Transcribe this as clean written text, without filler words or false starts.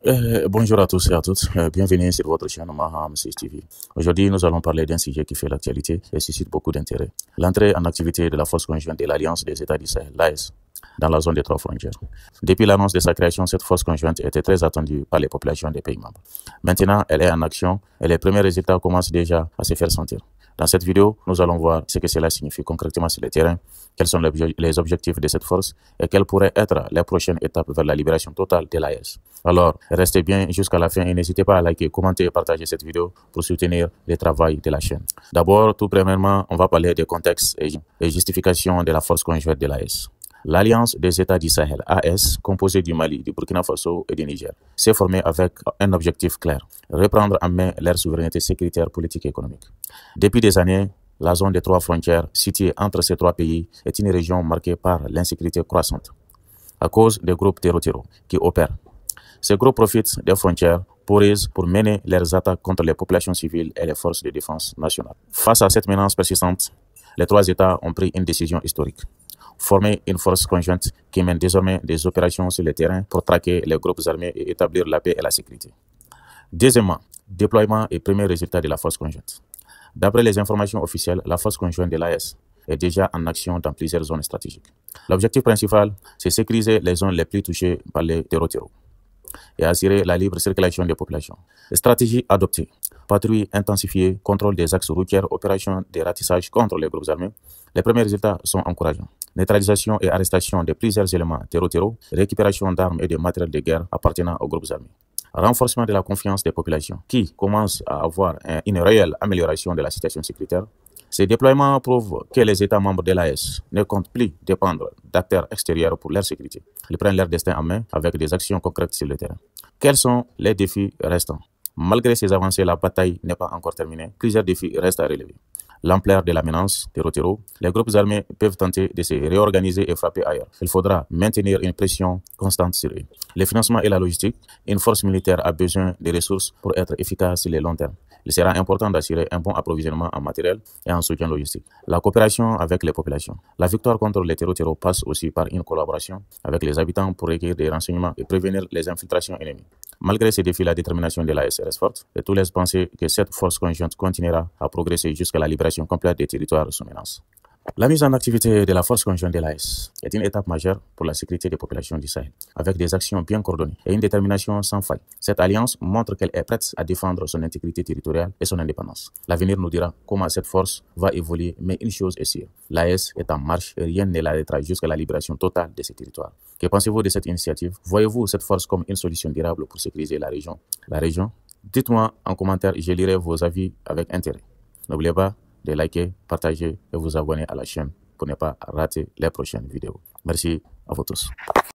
Bonjour à tous et à toutes, bienvenue sur votre chaîne Maham TV. Aujourd'hui, nous allons parler d'un sujet qui fait l'actualité et suscite beaucoup d'intérêt. L'entrée en activité de la force conjointe de l'Alliance des États du Sahel, l'AES, dans la zone des trois frontières. Depuis l'annonce de sa création, cette force conjointe était très attendue par les populations des pays membres. Maintenant, elle est en action et les premiers résultats commencent déjà à se faire sentir. Dans cette vidéo, nous allons voir ce que cela signifie concrètement sur le terrain, quels sont les objectifs de cette force et quelles pourraient être les prochaines étapes vers la libération totale de l'AES. Alors, restez bien jusqu'à la fin et n'hésitez pas à liker, commenter et partager cette vidéo pour soutenir le travail de la chaîne. D'abord, tout premièrement, on va parler des contextes et justifications de la force conjointe de l'AES. L'Alliance des États du Sahel, AES, composée du Mali, du Burkina Faso et du Niger, s'est formée avec un objectif clair, reprendre en main leur souveraineté sécuritaire, politique et économique. Depuis des années, la zone des trois frontières, située entre ces trois pays, est une région marquée par l'insécurité croissante, à cause des groupes terroristes qui opèrent. Ces groupes profitent des frontières poreuses pour mener leurs attaques contre les populations civiles et les forces de défense nationale. Face à cette menace persistante, les trois États ont pris une décision historique. Former une force conjointe qui mène désormais des opérations sur le terrain pour traquer les groupes armés et établir la paix et la sécurité. Deuxièmement, déploiement et premier résultat de la force conjointe. D'après les informations officielles, la force conjointe de l'AES est déjà en action dans plusieurs zones stratégiques. L'objectif principal, c'est sécuriser les zones les plus touchées par les terroristes et assurer la libre circulation des populations. Stratégie adoptée: patrouille intensifiée, contrôle des axes routiers, opération de ratissage contre les groupes armés. Les premiers résultats sont encourageants. Neutralisation et arrestation de plusieurs éléments terroristes, récupération d'armes et de matériel de guerre appartenant aux groupes armés. Renforcement de la confiance des populations qui commencent à avoir une réelle amélioration de la situation sécuritaire. Ces déploiements prouvent que les États membres de l'AES ne comptent plus dépendre d'acteurs extérieurs pour leur sécurité. Ils prennent leur destin en main avec des actions concrètes sur le terrain. Quels sont les défis restants? Malgré ces avancées, la bataille n'est pas encore terminée. Plusieurs défis restent à relever. L'ampleur de la menace terroriste, les groupes armés peuvent tenter de se réorganiser et frapper ailleurs. Il faudra maintenir une pression constante sur eux. Le financement et la logistique, une force militaire a besoin de ressources pour être efficace sur le long terme. Il sera important d'assurer un bon approvisionnement en matériel et en soutien logistique. La coopération avec les populations. La victoire contre les terroristes passe aussi par une collaboration avec les habitants pour recueillir des renseignements et prévenir les infiltrations ennemies. Malgré ces défis, la détermination de l'AES reste forte et tout laisse penser que cette force conjointe continuera à progresser jusqu'à la libération complète des territoires sous menace. La mise en activité de la force conjointe de l'AES est une étape majeure pour la sécurité des populations du Sahel, avec des actions bien coordonnées et une détermination sans faille. Cette alliance montre qu'elle est prête à défendre son intégrité territoriale et son indépendance. L'avenir nous dira comment cette force va évoluer, mais une chose est sûre, l'AES est en marche et rien ne l'arrêtera jusqu'à la libération totale de ces territoires. Que pensez-vous de cette initiative? Voyez-vous cette force comme une solution durable pour sécuriser la région? Dites-moi en commentaire, je lirai vos avis avec intérêt. N'oubliez pas de liker, partager et vous abonner à la chaîne pour ne pas rater les prochaines vidéos. Merci à vous tous.